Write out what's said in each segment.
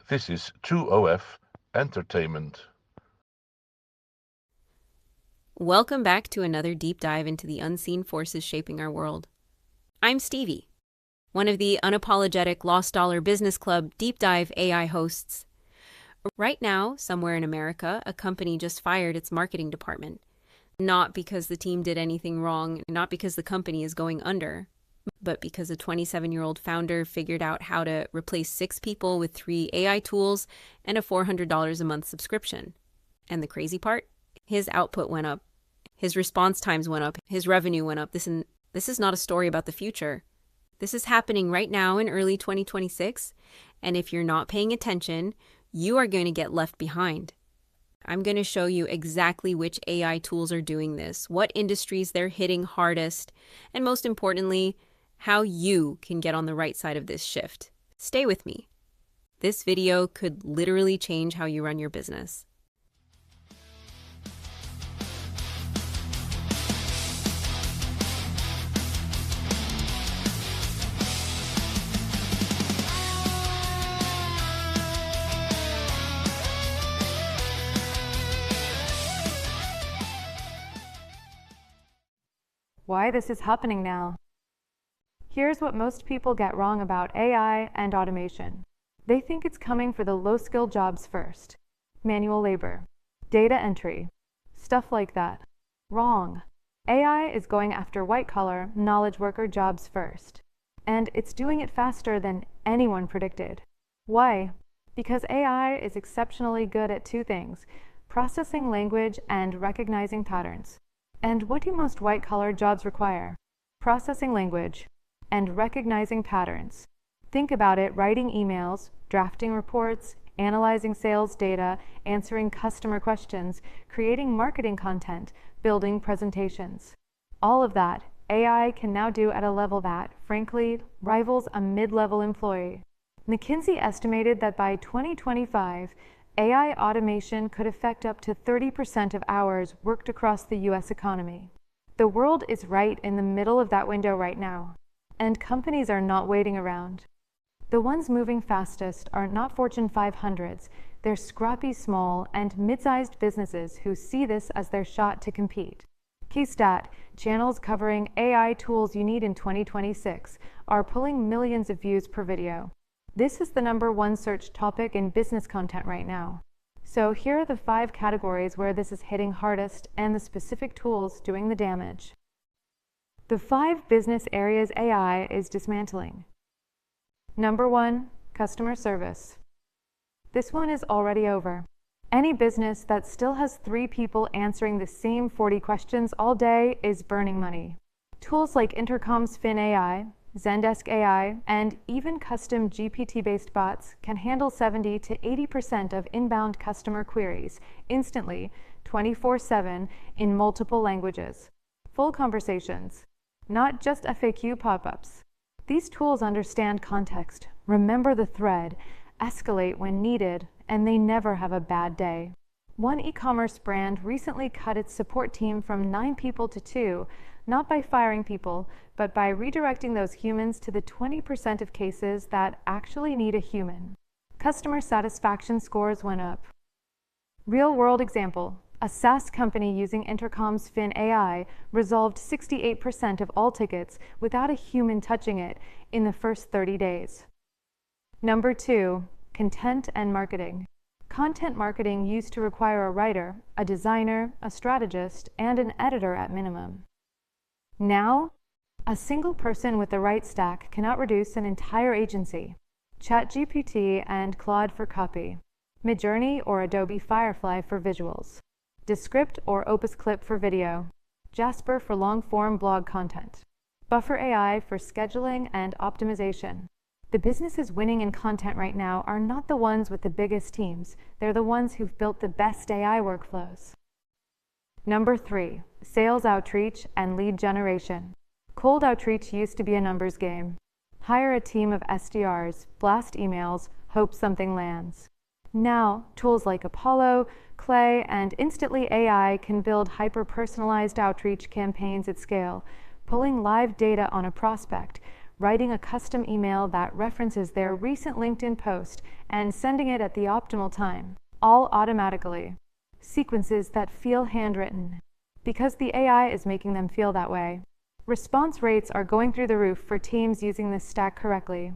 This is 2OF Entertainment. Welcome back to another deep dive into the unseen forces shaping our world. I'm Stevie, one of the unapologetic Lost Dollar Business Club Deep Dive AI hosts. Right now, somewhere in America, a company just fired its marketing department. Not because the team did anything wrong, not because the company is going under, but because a 27-year-old founder figured out how to replace 6 people with 3 AI tools and a $400 a month subscription. And the crazy part? His output went up. His response times went up. His revenue went up. This is not a story about the future. This is happening right now in early 2026. And if you're not paying attention, you are going to get left behind. I'm going to show you exactly which AI tools are doing this, what industries they're hitting hardest, and most importantly, how you can get on the right side of this shift. Stay with me. This video could literally change how you run your business. Why this is happening now. Here's what most people get wrong about AI and automation. They think it's coming for the low-skilled jobs first. Manual labor, data entry, stuff like that. Wrong. AI is going after white-collar, knowledge worker jobs first. And it's doing it faster than anyone predicted. Why? Because AI is exceptionally good at 2 things: processing language and recognizing patterns. And what do most white-collar jobs require? Processing language and recognizing patterns. Think about it: writing emails, drafting reports, analyzing sales data, answering customer questions, creating marketing content, building presentations. All of that, AI can now do at a level that, frankly, rivals a mid-level employee. McKinsey estimated that by 2025, AI automation could affect up to 30% of hours worked across the US economy. The world is right in the middle of that window right now, and companies are not waiting around. The ones moving fastest are not Fortune 500s, they're scrappy small and mid-sized businesses who see this as their shot to compete. Key stat: channels covering AI tools you need in 2026 are pulling millions of views per video. This is the #1 search topic in business content right now. So here are the 5 categories where this is hitting hardest and the specific tools doing the damage. The 5 business areas AI is dismantling. #1, customer service. This one is already over. Any business that still has 3 people answering the same 40 questions all day is burning money. Tools like Intercom's Fin AI, Zendesk AI, and even custom GPT-based bots can handle 70 to 80% of inbound customer queries instantly, 24/7, in multiple languages. Full conversations, not just FAQ pop-ups. These tools understand context, remember the thread, escalate when needed, and they never have a bad day. One e-commerce brand recently cut its support team from 9 people to 2, not by firing people, but by redirecting those humans to the 20% of cases that actually need a human. Customer satisfaction scores went up. Real-world example: a SaaS company using Intercom's Fin AI resolved 68% of all tickets without a human touching it in the first 30 days. #2, content and marketing. Content marketing used to require a writer, a designer, a strategist, and an editor at minimum. Now, a single person with the right stack can outreduce an entire agency. ChatGPT and Claude for copy, Midjourney or Adobe Firefly for visuals, Descript or Opus Clip for video, Jasper for long-form blog content, Buffer AI for scheduling and optimization. The businesses winning in content right now are not the ones with the biggest teams. They're the ones who've built the best AI workflows. #3, sales outreach and lead generation. Cold outreach used to be a numbers game. Hire a team of SDRs, blast emails, hope something lands. Now, tools like Apollo, Clay, and Instantly AI can build hyper-personalized outreach campaigns at scale, pulling live data on a prospect, writing a custom email that references their recent LinkedIn post and sending it at the optimal time, all automatically. Sequences that feel handwritten, because the AI is making them feel that way. Response rates are going through the roof for teams using this stack correctly.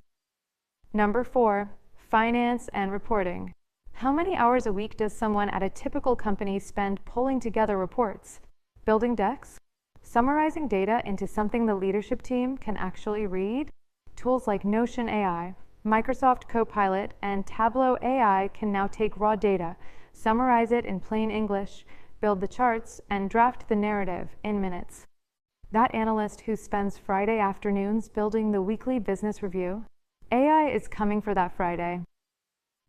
Number 4, finance and reporting. How many hours a week does someone at a typical company spend pulling together reports, building decks, summarizing data into something the leadership team can actually read? Tools like Notion AI, Microsoft Copilot, and Tableau AI can now take raw data, summarize it in plain English, build the charts, and draft the narrative in minutes. That analyst who spends Friday afternoons building the weekly business review, AI is coming for that Friday.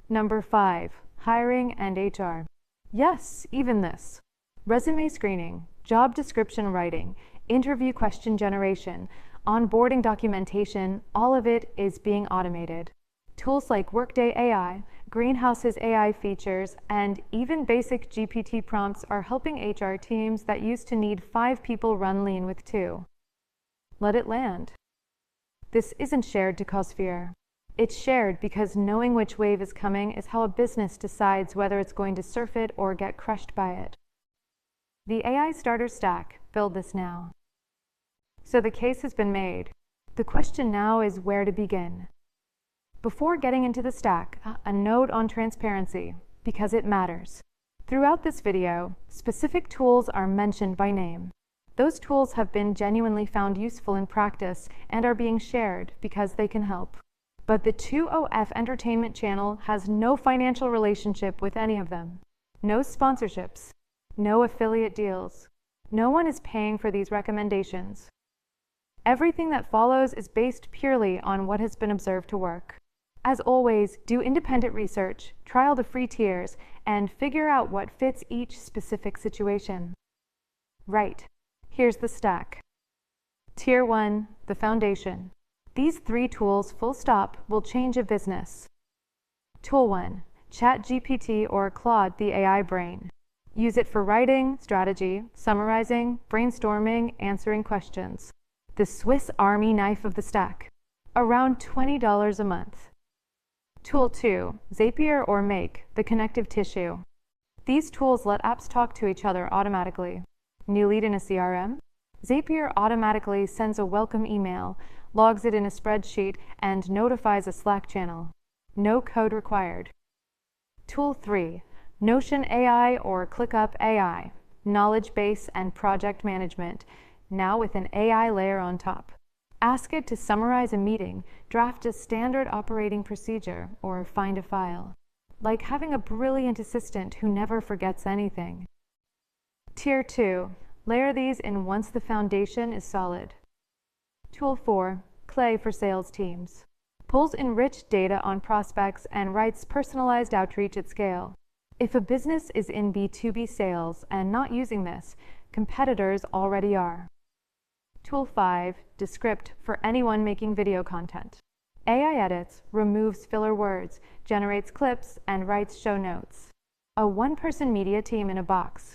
Number 5, hiring and HR. Yes, even this. Resume screening, job description writing, interview question generation, onboarding documentation, all of it is being automated. Tools like Workday AI, Greenhouse's AI features, and even basic GPT prompts are helping HR teams that used to need 5 people run lean with 2. Let it land. This isn't shared to cause fear. It's shared because knowing which wave is coming is how a business decides whether it's going to surf it or get crushed by it. The AI Starter Stack, build this now. So the case has been made. The question now is where to begin. Before getting into the stack, a note on transparency, because it matters. Throughout this video, specific tools are mentioned by name. Those tools have been genuinely found useful in practice and are being shared because they can help. But the 2OF Entertainment channel has no financial relationship with any of them. No sponsorships, no affiliate deals. No one is paying for these recommendations. Everything that follows is based purely on what has been observed to work. As always, do independent research, trial the free tiers, and figure out what fits each specific situation. Right, here's the stack. Tier 1, the foundation. These 3 tools, full stop, will change a business. Tool 1, ChatGPT or Claude, the AI brain. Use it for writing, strategy, summarizing, brainstorming, answering questions. The Swiss Army knife of the stack. Around $20 a month. Tool 2, Zapier or Make, the connective tissue. These tools let apps talk to each other automatically. New lead in a CRM? Zapier automatically sends a welcome email, logs it in a spreadsheet, and notifies a Slack channel. No code required. Tool 3, Notion AI or ClickUp AI, knowledge base and project management, now with an AI layer on top. Ask it to summarize a meeting, draft a standard operating procedure, or find a file. Like having a brilliant assistant who never forgets anything. Tier 2, layer these in once the foundation is solid. Tool 4, Clay for sales teams. Pulls enriched data on prospects and writes personalized outreach at scale. If a business is in B2B sales and not using this, competitors already are. Tool 5, Descript for anyone making video content. AI edits, removes filler words, generates clips, and writes show notes. A one-person media team in a box.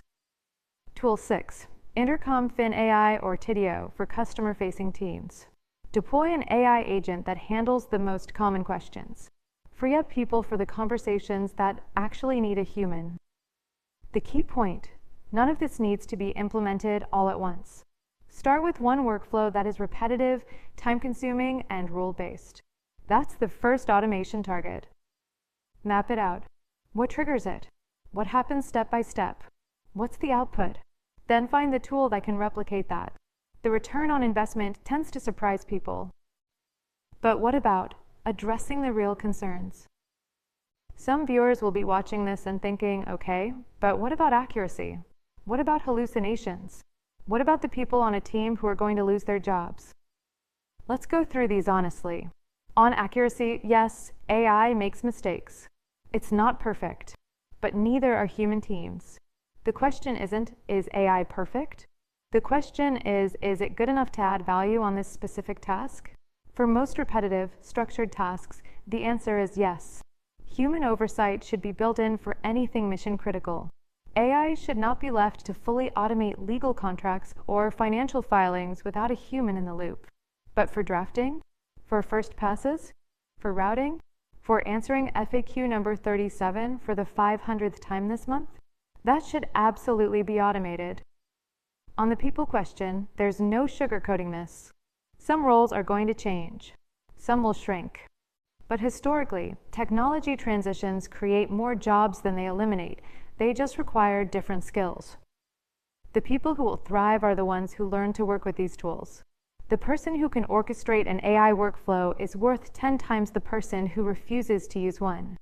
Tool 6, Intercom Fin AI or Tidio for customer-facing teams. Deploy an AI agent that handles the most common questions. Free up people for the conversations that actually need a human. The key point, none of this needs to be implemented all at once. Start with one workflow that is repetitive, time-consuming, and rule-based. That's the first automation target. Map it out. What triggers it? What happens step by step? What's the output? Then find the tool that can replicate that. The return on investment tends to surprise people. But what about addressing the real concerns? Some viewers will be watching this and thinking, okay, but what about accuracy? What about hallucinations? What about the people on a team who are going to lose their jobs? Let's go through these honestly. On accuracy, yes, AI makes mistakes. It's not perfect, but neither are human teams. The question isn't, is AI perfect? The question is it good enough to add value on this specific task? For most repetitive, structured tasks, the answer is yes. Human oversight should be built in for anything mission critical. AI should not be left to fully automate legal contracts or financial filings without a human in the loop. But for drafting, For first passes? For routing? For answering FAQ number 37 for the 500th time this month? That should absolutely be automated. On the people question, there's no sugarcoating this. Some roles are going to change. Some will shrink. But historically, technology transitions create more jobs than they eliminate. They just require different skills. The people who will thrive are the ones who learn to work with these tools. The person who can orchestrate an AI workflow is worth 10 times the person who refuses to use one.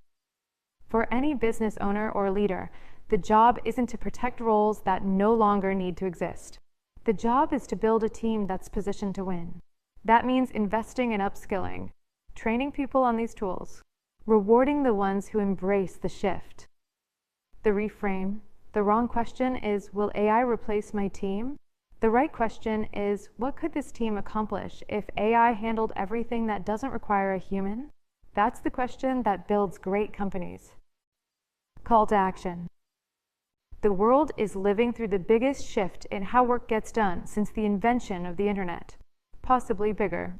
For any business owner or leader, the job isn't to protect roles that no longer need to exist. The job is to build a team that's positioned to win. That means investing in upskilling, training people on these tools, rewarding the ones who embrace the shift. The reframe, the wrong question is, will AI replace my team? The right question is, what could this team accomplish if AI handled everything that doesn't require a human? That's the question that builds great companies. Call to action. The world is living through the biggest shift in how work gets done since the invention of the internet, possibly bigger.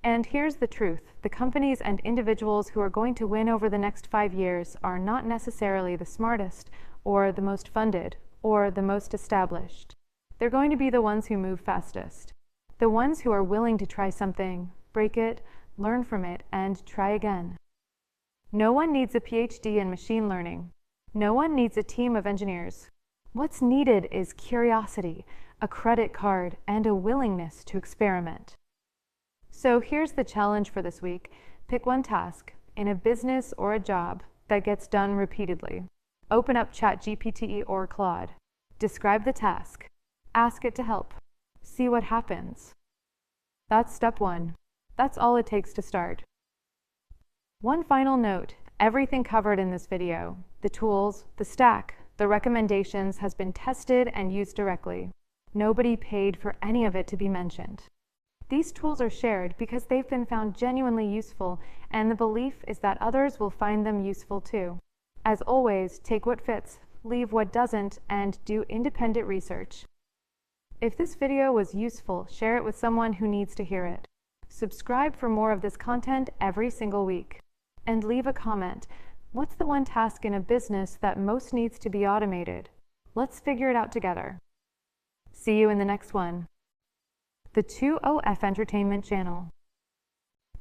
And here's the truth. The companies and individuals who are going to win over the next 5 years are not necessarily the smartest, or the most funded, or the most established. They're going to be the ones who move fastest. The ones who are willing to try something, break it, learn from it, and try again. No one needs a PhD in machine learning. No one needs a team of engineers. What's needed is curiosity, a credit card, and a willingness to experiment. So here's the challenge for this week. Pick one task, in a business or a job, that gets done repeatedly. Open up ChatGPT or Claude. Describe the task. Ask it to help. See what happens. That's step one. That's all it takes to start. One final note. Everything covered in this video, the tools, the stack, the recommendations has been tested and used directly. Nobody paid for any of it to be mentioned. These tools are shared because they've been found genuinely useful, and the belief is that others will find them useful too. As always, take what fits, leave what doesn't, and do independent research. If this video was useful, share it with someone who needs to hear it. Subscribe for more of this content every single week. And leave a comment. What's the one task in a business that most needs to be automated? Let's figure it out together. See you in the next one. The 2OF Entertainment Channel.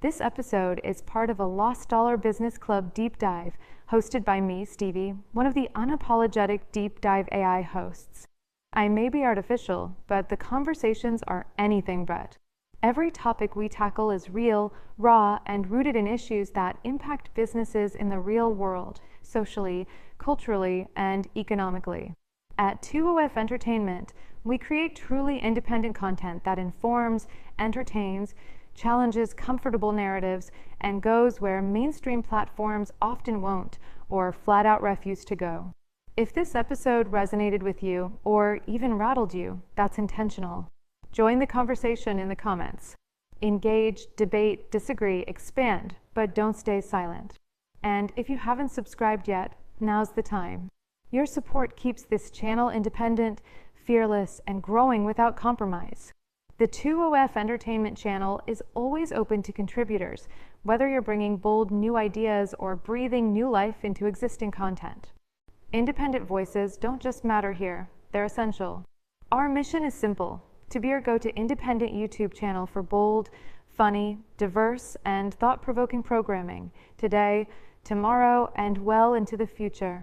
This episode is part of a Lost Dollar Business Club deep dive, hosted by me, Stevie, one of the unapologetic deep dive AI hosts. I may be artificial, but the conversations are anything but. Every topic we tackle is real, raw, and rooted in issues that impact businesses in the real world, socially, culturally, and economically. At 2OF Entertainment, we create truly independent content that informs, entertains, challenges comfortable narratives, and goes where mainstream platforms often won't, or flat out refuse to go. If this episode resonated with you, or even rattled you, that's intentional. Join the conversation in the comments. Engage, debate, disagree, expand, but don't stay silent. And if you haven't subscribed yet, now's the time. Your support keeps this channel independent, fearless, and growing without compromise. The 2OF Entertainment Channel is always open to contributors, whether you're bringing bold new ideas or breathing new life into existing content. Independent voices don't just matter here, they're essential. Our mission is simple: to be your go-to independent YouTube channel for bold, funny, diverse, and thought-provoking programming today, tomorrow, and well into the future.